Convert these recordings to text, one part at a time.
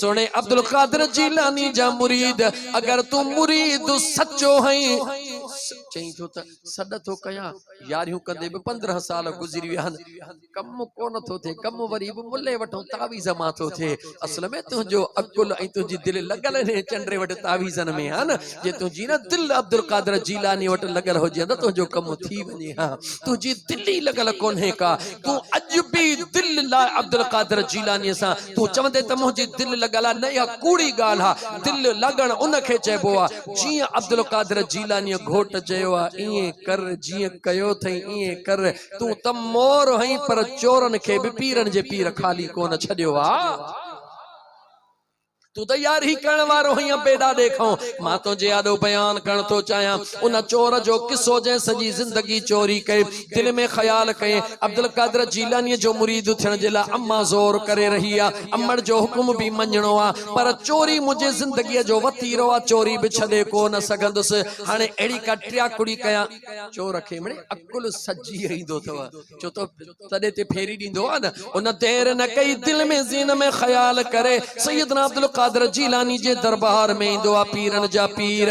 सोने अब्दुल कादिर जीलानी जा मुरीद अगर तू मुरीद सच्चो है चई तो त सद तो कया यारियूं कंदे बि 15 साल गुज़री विया कम कोन थो थे कम वरी बि मुल्ले वठो तावीज़ मां थो थे असल में तुंहिंजो अकुल ऐं तुंहिंजी दिलि लॻल ने चंडे वटि तावीज़नि में हा न जे तुंहिंजी न दिलि अब्दुल कादिर जीलानी वटि लॻल हुजे त तुंहिंजो कमु थी वञे हा तुंहिंजी दिलि ई लॻल कोन्हे का तूं अॼु बि दिलि लाइ अब्दुल कादिर जीलानी सां तूं चवंदे त मुंहिंजी दिलि लॻल आहे न इहा कूड़ी ॻाल्हि आहे दिलि लॻण उनखे चइबो आहे जीअं अब्दुल कादिर जीलानी घोट चयो आहे ईअं कर जीअं कयो अथई ईअं कर तूं त मोर हई पर चोरनि खे बि पीरनि जे पीर खाली कोन छॾियो आहे तू तो यार ही करण वारो ही बेड़ा देखो मां तो जे आदो बयान करण तो चाया उन चोर जो किस्सो जे सजी जिंदगी चोरी कई दिल में ख्याल कई अब्दुल कादिर जीलानी जो मुरीद थियण जे ला अम्मा जोर करे रही आ अम्मड़ जो हुक्म भी मञणो आ पर चोरी मुझे जिंदगी जो वतीरो आ चोरी भी छदे को न सकंदस हाने एड़ी का ट्रियाकुड़ी कया चोर खे मणे अकुल सजी रहींदो थव छो तो तदे ते फेरी दींदो आ न उन देर न कई दिल में ज़ीन में ख्याल करे सैयदना अब्दुल कादिर जीलानी जे दरबार में इंदो आ पीरन जा पीर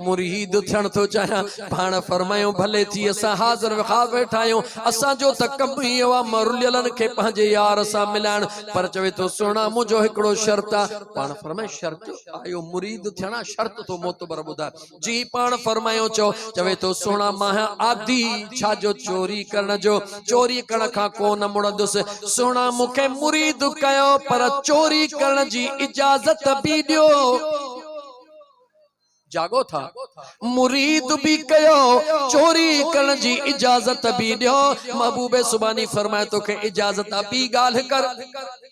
मुरीद थियण तो चाहा भाण फरमायो भले थी असा हाजिर वखा वेठायो असा जो त कम ही आ मरुलियलन के पंजे यार सा मिलान पर चवे तो सोना मुजो एकड़ो शर्त आ पाण फरमाए शर्त आयो मुरीद थियणा शर्त तो मोतबर बुधा जी पाण फरमायो चवे तो सोना मां आदि छा जो चोरी करण जो चोरी करण का कोन मुड़दुस सोना मुखे मुरीद कयो पर चोरी करण जी इजाजत भी दियो जागो था मुरीद भी कयो चोरी करण जी इजाजत भी दियो महबूबे सुबानी फरमाए तो के इजाजत भी गाल कर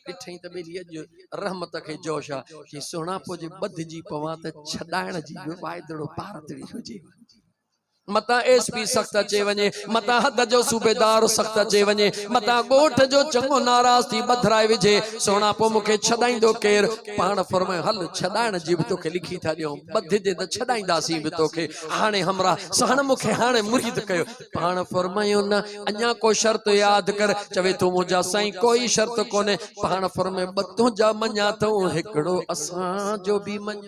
इठई त बेली अज रहमत के जोशा कि सोना पो जे बध जी पवा त छडाइण जी वायदड़ो पार तड़ी हुजे मता एसपी सख्त अचे वने मता हद जो सूबेदार सख्त अचे वने मता गोठ जो चंगो नाराज थी बधराए विजे सोना पो मुखे छदाइंदो केर पाण फरमाए हल छदाइण जी भी तोखे लिखी था दियो बध जे त छदाइंदासी भी तोखे हाने हमरा सहन मुखे हाने मुरीद कयो पाण फरमायो न अन्या को शर्त याद कर चवे तू मुजा साईं कोई शर्त कोने पाण फरमाए बतों जा मन्या तो एकड़ो असा जो भी मन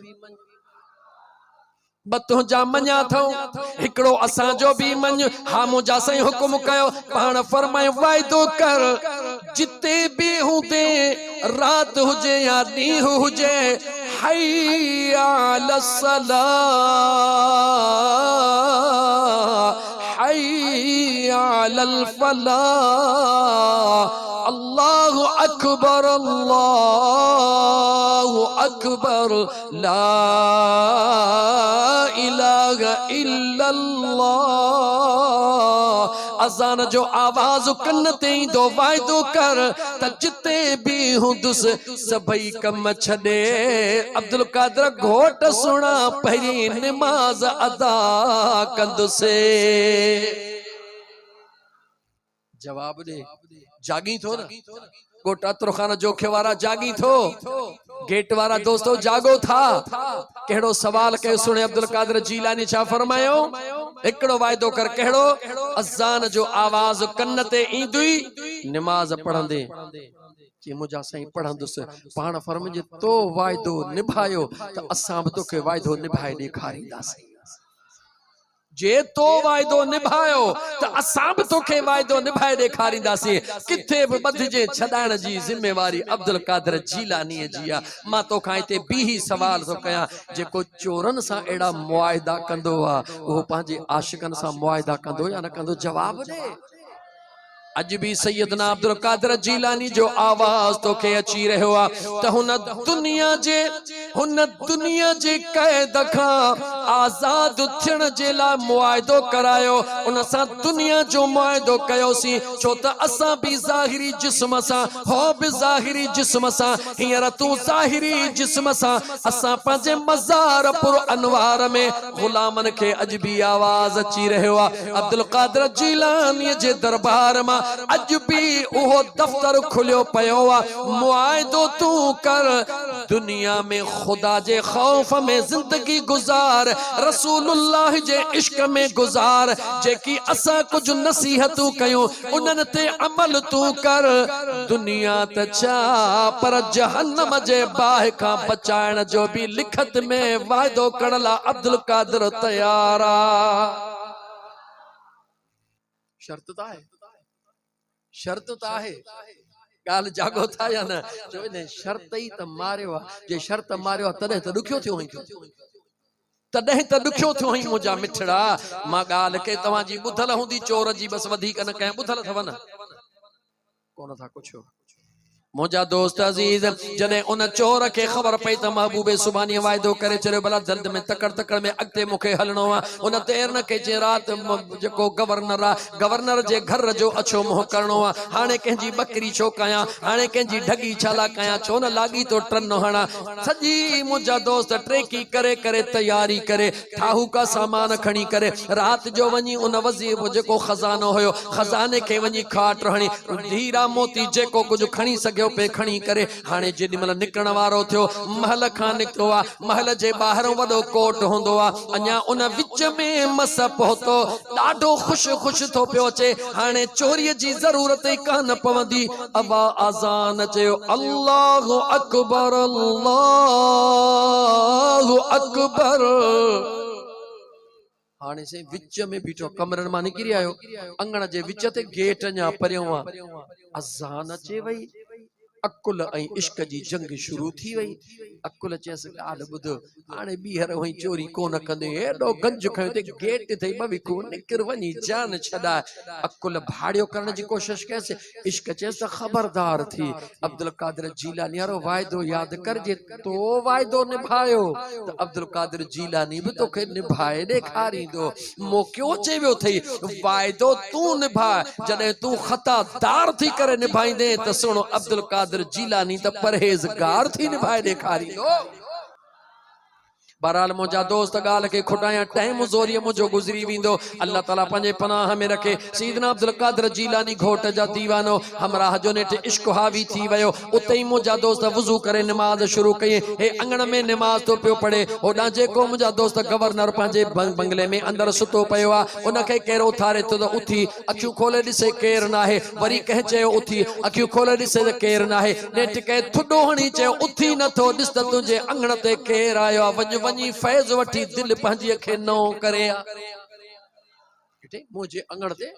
बतों जा मन्या थो एकड़ो असा जो भी मन हा मुजा सही हुक्म कयो पाण फरमाए वायदो कर जिते भी हुदे रात हुजे या ॾींहुं हुजे हय्या अलस्सलाह हय्या अलल फलाह अल्लाहु अकबर ला इलाहा इल्लल्लाह अज़ान जो आवाज कन ते दो वायदो कर त जिते भी हुंदुस सभई कम छड़े अब्दुल कादिर घोट सुना पहरी नमाज अदा कंदुसे जवाब दे जागी थो ना कोट अतरखाना जोखे वारा जागी थो गेट वारा दोस्तों जागो था केड़ो सवाल के सुने अब्दुल कादिर जीलानी छा फरमायो एकड़ो वायदो कर केड़ो अज़ान जो आवाज कन्न ते ईंदुई नमाज पढ़ंदे कि मुजा सही पढ़ंदुस पाण फरमाए तो वायदो निभायो त असां भी तोखे वायदो निभाए ॾेखारींदासीं जे तो वायदो निभायो तो असां भी तोखे वायदो निभाए ॾेखारींदासीं किथे भी बधजे छडाइण जी जिम्मेवारी अब्दुल कादिर जीलानी जी आ मां तोखां हिते बी ही सवाल तो कया जेको चोरन सा एड़ा मुआयदा कंदो आ वो पांजे आशिकन सा मुआयदा कंदो या न कंदो जवाब दे अज भी सैयदना अब्दुल कादिर जीलानी जो आवाज तो के अची रहो आ त हुन दुनिया जे कैद खा आजाद थियण जे ला मुआयदो करायो उन सा दुनिया जो मुआयदो कयोसी छो त असा भी ज़ाहिरी जिस्म सा हो भी ज़ाहिरी जिस्म सा हियर तू ज़ाहिरी जिस्म सा असा पंजे मज़ार पुर अनवार में गुलामन के अज भी आवाज अची रहो आ अब्दुल कादिर जीलानी जे दरबार मा अज भी वो दफ्तर खुलियो पयो आ मुआयदो तू कर दुनिया में खुदा जे खौफ में जिंदगी गुजार रसूलुल्लाह जे इश्क में गुजार जेकी असा कुछ नसीहतू कयो उनन ते अमल तू कर दुनिया त छा पर जहन्नम जे बाह का बचाइण जो भी लिखत में वायदो करण ला अब्दुल कादिर तैयार आ। शर्त तो है, शर्त तो है, गाल जागो था या न जो ने शर्त ही त मारियो जे शर्त मारियो तदे त दुखियो थियो ही तॾहिं त दुखियो थियो ही मुंहिंजा मिठड़ा मां ॻाल्हि के तव्हां जी ॿुधल हूंदी चोर जी बस वधीक न कंहिं ॿुधल अथव न कोन था कुछ मुझा दोस्त अजीज जने उन चोर के खबर पई त महबूबे सुबानी वायदो करे चलो भला जल्द में तकड़ तकड़ में अगते मुखे हलणो आ उन तेर न के जे रात जो गवर्नर आ गवर्नर जे घर जो अच्छो मोह करणो आ हाने कंजी बकरी छो कया हाने कंजी ढगी छाला कया छो न लागी तो ट्रन हणा सजी मुझा दोस्त ट्रेकी करे करे तैयारी करे ठाहू का सामान खणी करे रात जो वनी उन वजीर जो खजानो होयो खजाने के वनी खाट रहणी हीरा मोती जेको कुछ खणी सके पे खणी करे हाने जेडी मल निकरण वारो थियो महल खां निकतो आ महल जे बाहर वडो कोट होंदो आ अञा उन विच में मस पहुतो डाडो खुश खुश थो पियो अचे हाने चोरी जी जरूरत ही कान पवंदी अबा अजान चयो अल्लाहु अकबर अल्लाहु अकबर हाने से विच में बीठो कमरन मा निकरी आयो अंगण जे विच ते गेट ञा परियो आ अजान अचे वई अकुल ऐं इश्क जी जंग शुरू थी वई अकुल चयस ॻाल्हि ॿुध हाणे ॿीहर वही चोरी कोन कंदे एॾो गंज खयो ते गेट ते बविको निकिर वञी जान छॾाए अकुल भाड़ियो करण जी कोशिश कयसि इश्क चयसि त ख़बरदार थी अब्दुल कादिर जीलानी वारो वाइदो यादि कर जे तो वाइदो निभायो त अब्दुल कादिर जीलानी बि तोखे निभाए ॾेखारींदो मौक़ियो अचे वियो अथई वाइदो तूं निभाए जॾहिं तूं ख़तादार थी करे निभाईंदे त सुणो अब्दुल कादिर जीलानी त परहेज़गार थी निभाए ॾेखारींदो बहरहाल मुझा दोस्त गाल के खुटाया टाइम ज़ोरिए मुझो गुजरी विंदो अल्लाह ताला पंजे पनाह में रखे सैयदना अब्दुल कादिर जीलानी घोट जा दीवानो हमरा जो नेट इश्क हावी थी वयो उते मुझा दोस्त वुजू करे नमाज शुरू कई हे अंगण में नमाज तो पियो पढ़े ओडा जेको मुझा दोस्त गवर्नर पंजे बंगले में अंदर सुतो पयो आ उनके केरो थारे तो उठी अखियूं खोले दिसे केर ना है वरी कह चयो उठी अखियूं खोले दिसे केर ना है नेट के थुडो हणी चयो उठी न थो दिस त तुझे अंगण ते केर आयो वञ वनी फैज वठी दिल पंहिंजी खे नौ करे मुझे अंगण ते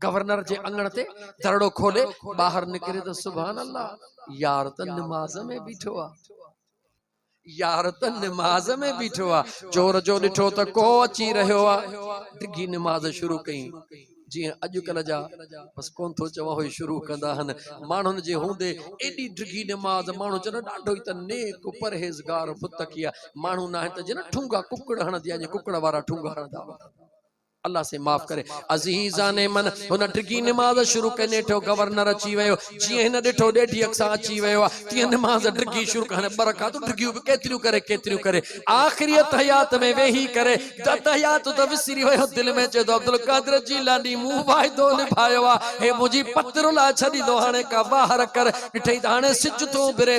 गवर्नर जे अंगण ते दरड़ो खोले बाहर निकरे तो सुभान अल्लाह यार त नमाज में बीठो आ यार त नमाज में बीठो आ चोर जो ॾिठो त को अची रहियो आ डिगी नमाज शुरू कई जी अॼुकल्ह जा बस कोन थो चवां हो शुरू कंदा हन माण्हुनि जे हूंदे एॾी डिगी नमाज माण्हू चवनि ॾाढो ई त नेक परहेज़गार मुतक़ी माण्हू न आहिनि त जिन ठुंगा कुकड़ हणंदी आहे कुकड़ वारा ठुंगा हणंदा अल्लाह से माफ करे अजीजा ने मन हुन डिगी नमाज शुरू कने ठो गवर्नर अची वयो जी हिन ॾिठो ॾेढी अक्सा अची वयो आ तीअं नमाज डिगी शुरू कने बरकात डिगियूं केतिरियूं करे आखिरी तहयात में वेही करे तहयात त विसरी वयो दिल में चयो अब्दुल कादिर जीलानी मूं वाइदो निभायो आ हे मुजी पत्रुला छदी दो हाणे का बाहर कर ॾिठई त हाणे सिज तो बिरे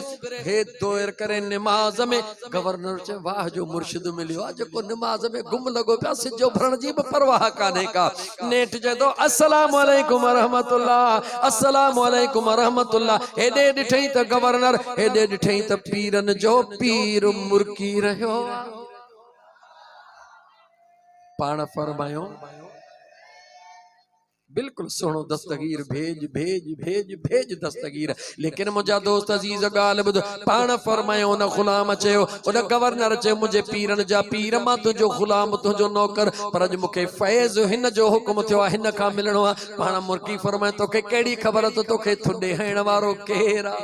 हे दोर करे नमाज में गवर्नर चयो वाह जो मुर्शिद मिलियो आ जेको नमाज में गुम लगो पिया सिजो भरण जी परवाह काने का नेट जदो अस्सलाम वालेकुम रहमतुल्लाह अस्सलाम वालेकुम रहमतुल्लाह हेडे ॾिठई त गवर्नर हेडे ॾिठई त पीरन जो पीर मुर्की रहियो पाण फरमायो बिल्कुल सुनो दस्तगीर भेज भेज भेज भेज दस्तगीर लेकिन मुझा दोस्त अजीज गाल बुध पाण फरमायो न गुलाम चयो उन गवर्नर चयो मुझे पीरन जा पीर मां तुझो गुलाम तुझो नौकर पर अज मुके फैज हिन जो हुक्म थियो हिन का मिलणो आ पाण मुर्की फरमाए तोखे केड़ी खबर तो तोखे थुडे हण वारो केरा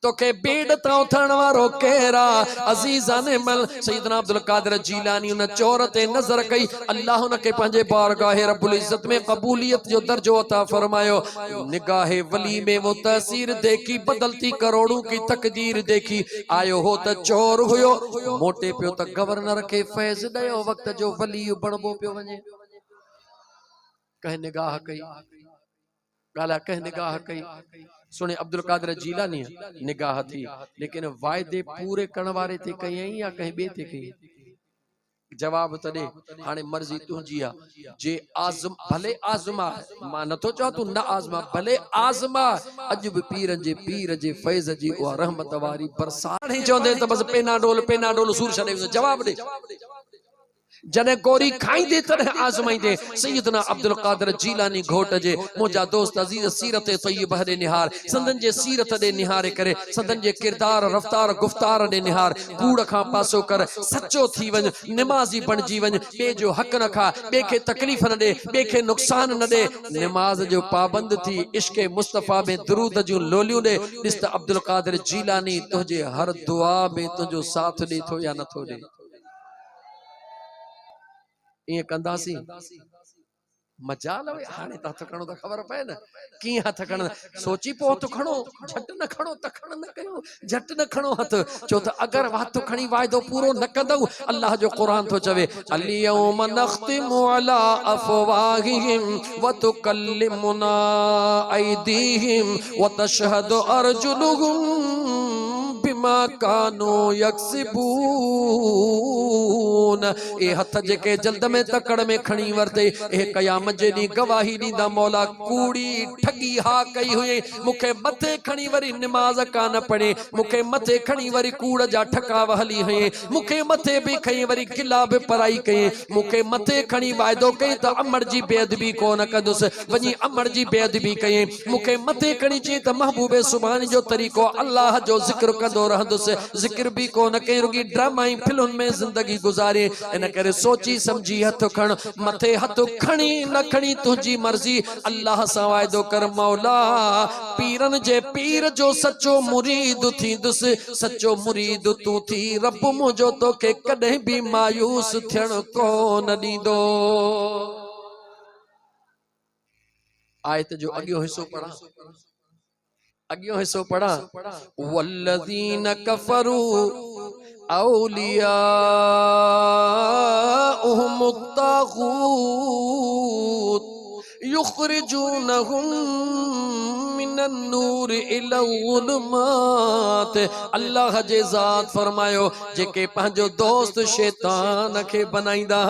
तोखे बेड तां उथण वारो केरा अजीजा ने मल सैयदना अब्दुल कादिर जीलानी उन चोर ते नजर कई अल्लाह उनके पंहिंजे बारगाह रब्बुल इज्जत में कबूलियत जो दर्जो अता फरमायो निगाह वली में वो तसीर देखी बदलती करोड़ों की तकदीर देखी आयो हो त चोर हुयो मोटे पियो त गवर्नर के फैज दयो वक्त जो वली बणबो पियो वने कह निगाह कई गाला कह निगाह कई सुने अब्दुल कादिर जीलानी निगाह थी लेकिन वायदे पूरे करण वारे ते कई या कहीं बे ते कई जवाब तॾे हाणे मर्ज़ी तुंहिंजी आहे जे आज़म भले आज़मा मां नथो चवां तूं न आज़मा भले आज़मा अॼु बि पीर जे फैज़ जी उहा रहमत वारी बरसात ही चवंदे त बस पेनाडोल सूर छॾे जवाब ॾे जने गोरी खाईंदे तॾहिं आज़माईंदे सैयदना अब्दुल कादिर जीलानी घोट जे मुंहिंजा दोस्त अज़ीज़ सीरत तय्यबह ॾे निहार संदन जे सीरत ॾे निहारे करे संदन जे किरदार रफ्तार गुफ्तार ॾे निहार कूड़ खां पासो कर सचो थी वञ निमाज़ी बणिजी वञ ॿिए जो हक़ न खा ॿिए खे तकलीफ़ न ॾे ॿिए खे नुक़सान न ॾे निमाज़ जो पाबंद थी इश्क़ मुस्तफ़ा में दरूद जूं लोलियूं ॾे ॾिस त अब्दुल कादिर जीलानी तुंहिंजे हर दुआ में तुंहिंजो साथ ॾे थो या नथो ॾे ये कंदासी मजाल वे हाने हथ खणो त ख़बर पए न कीअं हथ खण सोची पो हथ खणो झट न खणो तखण न कयो झट न खणो हथ छो त अगर हथ खणी वाइदो पूरो न कंदउ अल्लाह जो कुरान तो चवे अलियौम नख्तिमु अला अफवाहिहिम व तुकल्लिमुना ऐदीहिम व तशहदु अर्जुलुहुम बिमा कानो यक्सिबून ए हथ जेके जल्द में तकड़ में खणी वरते ए कयामत जे दी गवाही दींदा मौला कूड़ी ठगी हा कई हुई मुखे मथे खणी वरी नमाज कान पढ़े मुखे मथे खणी वरी कूड़ जा ठकाव हली हुई मुखे मथे भी खई वरी गिला भी पराई कई मुखे मथे खणी वायदो कई त अमर जी बेअदबी कोन कंदुस वनी अमर जी बेअदबी कई मुखे मथे खणी चे त महबूबे सुभान जो तरीको अल्लाह जो जिक्र कंदो रहंदुस जिक्र भी कोन कई रुगी ड्रामा ही फिल्म में जिंदगी गुजारे इन करे सोची समझी हथ खण मथे हथ खणी न खणी तुझी मर्जी अल्लाह सा वायदो कर मौला पीरन जे पीर जो सच्चो मुरीद थींदुस सच्चो मुरीद तू थी रब मुझो तो के कदे भी मायूस थियण कोन दीदो आयत जो अगियो हिस्सो पढ़ा अगियो हिस्सो पढ़ा वल्लज़ीन कफरू औलियाउहुमुत तागूत युखरिजूनहुम मिनन नूर इलल ज़ुलुमात अल्लाह जे ज़ात फरमायो जेके पंहिंजो दोस्त शैतान खे बनाईंदा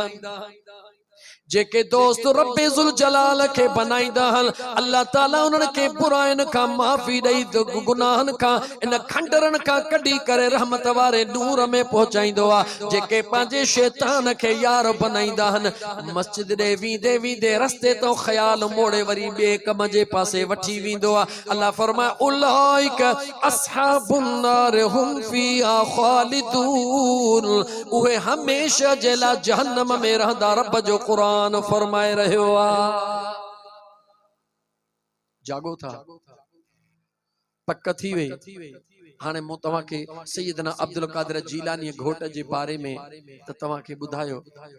जेके दोस्त रब्बे जुल जलाल के बनाईंदा हल अल्लाह ताला उन्हनि के बुराइन का माफी दई गुनाहन का इन खंडरन का कडी करे रहमत वारे नूर में पहुंचाइंदो आ जेके पांजे शैतान के यार बनाईंदा हन मस्जिद दे वींदे वींदे रस्ते तो ख्याल मोड़े वरी बे कम जे पासे वठी वींदो आ अल्लाह फरमाए उलाइक अस्हाबुन नार हुम फीहा खालिदून उहे हमेशा जेला जहन्नम में रहंदा रब जो कुरान फरमाए रहे हो जागो था पक थी वे हाने मो तवा के सैयदना अब्दुल कादिर जीलानी घोट जे बारे में त तवा के बुधायो